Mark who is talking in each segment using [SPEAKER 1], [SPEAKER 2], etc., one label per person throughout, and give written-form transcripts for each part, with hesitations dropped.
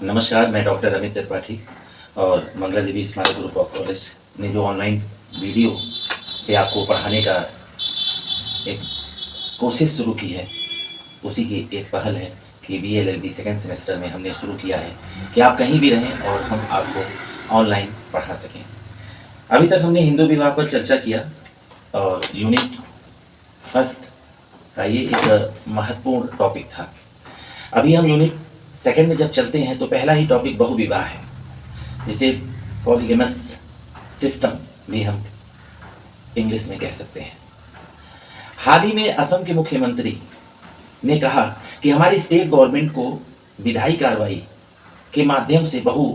[SPEAKER 1] नमस्कार, मैं डॉक्टर अमित त्रिपाठी और मंगला देवी स्मारक ग्रुप ऑफ कॉलेज ने जो ऑनलाइन वीडियो से आपको पढ़ाने का एक कोशिश शुरू की है, उसी की एक पहल है कि BA-LLB सेकेंड सेमेस्टर में हमने शुरू किया है कि आप कहीं भी रहें और हम आपको ऑनलाइन पढ़ा सकें। अभी तक हमने हिंदू विवाह पर चर्चा किया और यूनिट फर्स्ट का ये एक महत्वपूर्ण टॉपिक था। अभी हम यूनिट सेकंड में जब चलते हैं तो पहला ही टॉपिक बहुविवाह है, जिसे पॉलीगेमस सिस्टम भी हम इंग्लिश में कह सकते हैं। हाल ही में असम के मुख्यमंत्री ने कहा कि हमारी स्टेट गवर्नमेंट को विधायी कार्रवाई के माध्यम से बहु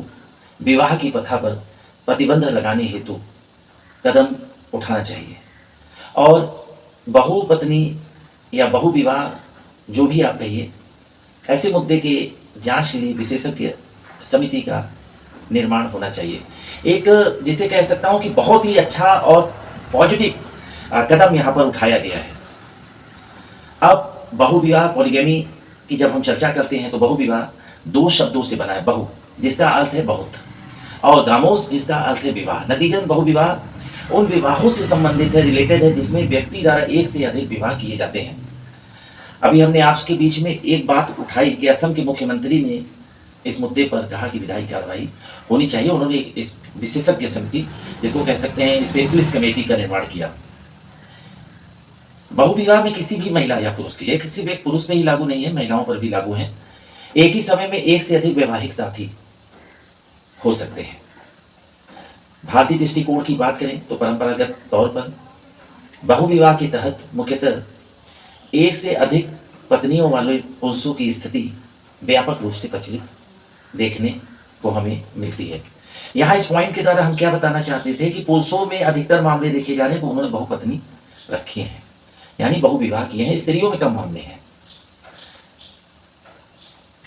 [SPEAKER 1] विवाह की प्रथा पर प्रतिबंध लगाने हेतु कदम उठाना चाहिए और बहुपत्नी या बहुविवाह जो भी आप कहिए, ऐसे मुद्दे के जांच के लिए विशेषज्ञ समिति का निर्माण होना चाहिए। एक जिसे कह सकता हूं कि बहुत ही अच्छा और पॉजिटिव कदम यहाँ पर उठाया गया है। अब बहुविवाह पॉलीगैमी की जब हम चर्चा करते हैं तो बहुविवाह दो शब्दों से बना है, बहु जिसका अर्थ है बहुत और गामोस जिसका अर्थ है विवाह। नतीजन बहुविवाह उन विवाहों से संबंधित है, रिलेटेड है, जिसमें व्यक्ति द्वारा एक से अधिक विवाह किए जाते हैं। अभी हमने आपके बीच में एक बात उठाई कि असम के मुख्यमंत्री ने इस मुद्दे पर कहा कि विधायी कार्रवाई होनी चाहिए। उन्होंने इस विशेषज्ञ समिति, जिसको कह सकते हैं स्पेशलिस्ट कमेटी, का निर्माण किया। बहुविवाह में किसी भी महिला या पुरुष के लिए, किसी भी एक पुरुष पे ही लागू नहीं है, महिलाओं पर भी लागू है। एक ही समय में एक से अधिक वैवाहिक साथी हो सकते हैं। भारतीय दृष्टिकोण की बात करें तो परंपरागत तौर पर बहुविवाह के तहत मुख्यतः एक से अधिक पत्नियों वाले पुरुषों की स्थिति व्यापक रूप से प्रचलित देखने को हमें मिलती है। यहाँ इस पॉइंट के द्वारा हम क्या बताना चाहते थे कि पुरुषों में अधिकतर मामले देखे जा रहे हैं कि उन्होंने बहुपत्नी रखी हैं, यानी बहुविवाह किए हैं। स्त्रियों में कम मामले हैं।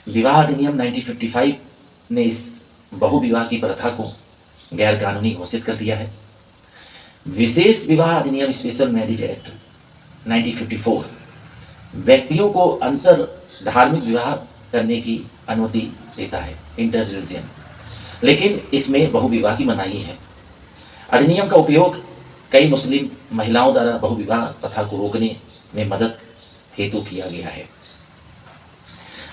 [SPEAKER 1] विवाह अधिनियम 1955 ने इस बहुविवाह की प्रथा को गैर कानूनी घोषित कर दिया है। विशेष विवाह अधिनियम स्पेशल मैरिज एक्ट 1954 व्यक्तियों को अंतर धार्मिक विवाह करने की अनुमति देता है, इंटर रिलीजियन, लेकिन इसमें बहुविवाह की मनाही है। अधिनियम का उपयोग कई मुस्लिम महिलाओं द्वारा बहुविवाह प्रथा को रोकने में मदद हेतु किया गया है।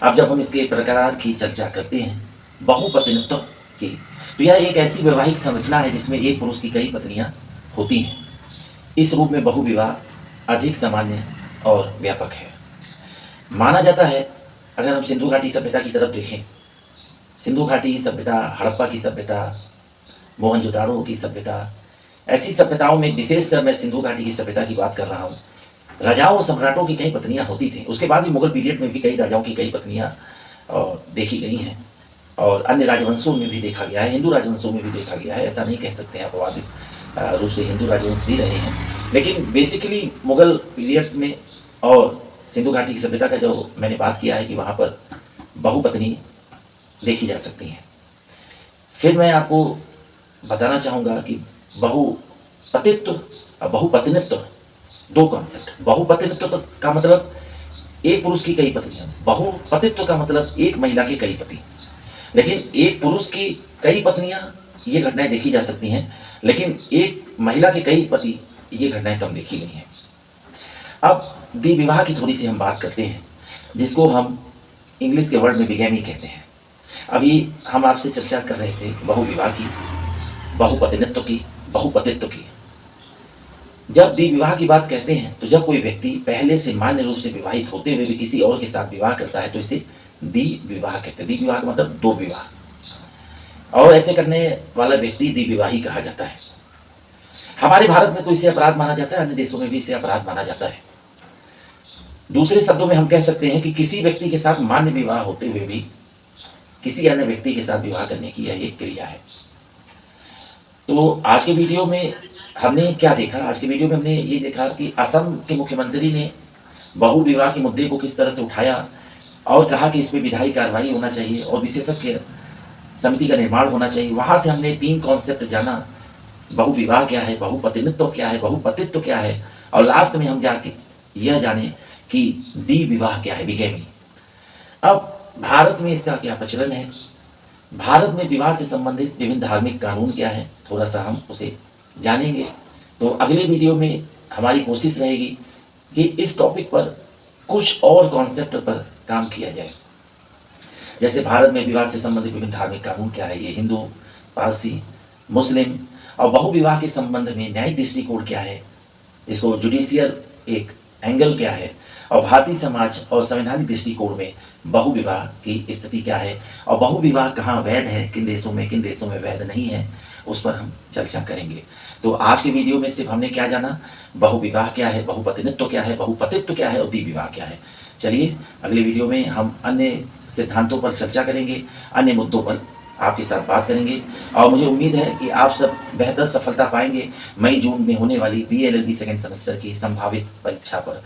[SPEAKER 1] अब जब हम इसके प्रकार की चर्चा करते हैं बहुपत्नित्व की, तो यह एक ऐसी वैवाहिक संरचना है जिसमें एक पुरुष की कई पत्नियां होती हैं। इस रूप में बहुविवाह अधिक सामान्य और व्यापक है। माना जाता है, अगर हम सिंधु घाटी सभ्यता की तरफ देखें, सिंधु घाटी सभ्यता, हड़प्पा की सभ्यता, मोहनजोदाड़ो की सभ्यता, ऐसी सभ्यताओं में, विशेषकर मैं सिंधु घाटी की सभ्यता की बात कर रहा हूँ, राजाओं सम्राटों की कई पत्नियाँ होती थी। उसके बाद भी मुगल पीरियड में भी कई राजाओं की कई पत्नियाँ देखी गई हैं और अन्य राजवंशों में भी देखा गया है, हिंदू राजवंशों में भी देखा गया है। ऐसा नहीं कह सकते हैं, अपवादित रूप से हिंदू राजवंश भी रहे हैं, लेकिन बेसिकली मुगल पीरियड्स में और सिंधु घाटी की सभ्यता का जो मैंने बात किया है कि वहाँ पर बहुपत्नी देखी जा सकती हैं। फिर मैं आपको बताना चाहूँगा कि बहुपतित्व और बहुपत्नित्व दो कॉन्सेप्ट। बहुपत्नित्व का मतलब एक पुरुष की कई पत्नियां, बहुपतित्व का मतलब एक महिला के कई पति। लेकिन एक पुरुष की कई पत्नियां, ये घटनाएं देखी जा सकती हैं, लेकिन एक महिला के कई पति, ये घटनाएं कम देखी गई हैं। अब द्विविवाह विवाह की थोड़ी सी हम बात करते हैं, जिसको हम इंग्लिश के वर्ड में बिगैमी कहते हैं। अभी हम आपसे चर्चा कर रहे थे बहुविवाह की, बहुपत्नित्व की, बहुपतित्व की। जब द्विविवाह की बात कहते हैं तो जब कोई व्यक्ति पहले से मान्य रूप से विवाहित होते हुए भी किसी और के साथ विवाह करता है तो इसे द्विविवाह कहते हैं। द्विविवाह का मतलब दो विवाह, और ऐसे करने वाला व्यक्ति द्विविवाही कहा जाता है। हमारे भारत में तो इसे अपराध माना जाता है, अन्य देशों में भी इसे अपराध माना जाता है। दूसरे शब्दों में हम कह सकते हैं कि किसी व्यक्ति के साथ मान्य विवाह होते हुए भी किसी अन्य व्यक्ति के साथ विवाह करने की यह एक क्रिया है। तो आज के वीडियो में हमने क्या देखा? आज के वीडियो में हमने ये देखा कि असम के मुख्यमंत्री ने बहुविवाह के मुद्दे को किस तरह से उठाया और कहा कि इस पर विधायी कार्रवाई होना चाहिए और विशेषज्ञ समिति का निर्माण होना चाहिए। वहाँ से हमने तीन कॉन्सेप्ट जाना, बहुविवाह क्या है, बहुपत्नित्व क्या है, बहुपतित्व क्या है, और लास्ट में हम जाके यह जाने कि द्विविवाह क्या है, बिगेमी। अब भारत में इसका क्या प्रचलन है भारत में विवाह से संबंधित विभिन्न धार्मिक कानून क्या है, थोड़ा सा हम उसे जानेंगे। तो अगले वीडियो में हमारी कोशिश रहेगी कि इस टॉपिक पर कुछ और कॉन्सेप्ट पर काम किया जाए। जैसे भारत में विवाह से संबंधित विभिन्न धार्मिक कानून क्या है, ये हिंदू, पारसी, मुस्लिम, और बहुविवाह के संबंध में न्यायिक दृष्टिकोण क्या है, इसको जुडिशियल एक एंगल क्या है, और भारतीय समाज और संवैधानिक दृष्टिकोण में बहुविवाह की स्थिति क्या है, और बहुविवाह कहाँ वैध है, किन देशों में वैध नहीं है, उस पर हम चर्चा करेंगे। तो आज के वीडियो में सिर्फ हमने क्या जाना, बहुविवाह क्या है, बहुपतिनित्व क्या है, बहुपतित्व क्या है और द्विविवाह क्या है। चलिए अगले वीडियो में हम अन्य सिद्धांतों पर चर्चा करेंगे, अन्य मुद्दों पर आपके साथ बात करेंगे, और मुझे उम्मीद है कि आप सब बेहतर सफलता पाएंगे मई जून में होने वाली BA-LLB सेकेंड सेमेस्टर की संभावित परीक्षा पर।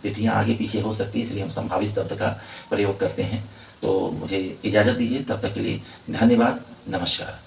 [SPEAKER 1] तिथियां आगे पीछे हो सकती है, इसलिए हम संभावित शब्द का प्रयोग करते हैं। तो मुझे इजाज़त दीजिए, तब तक के लिए धन्यवाद, नमस्कार।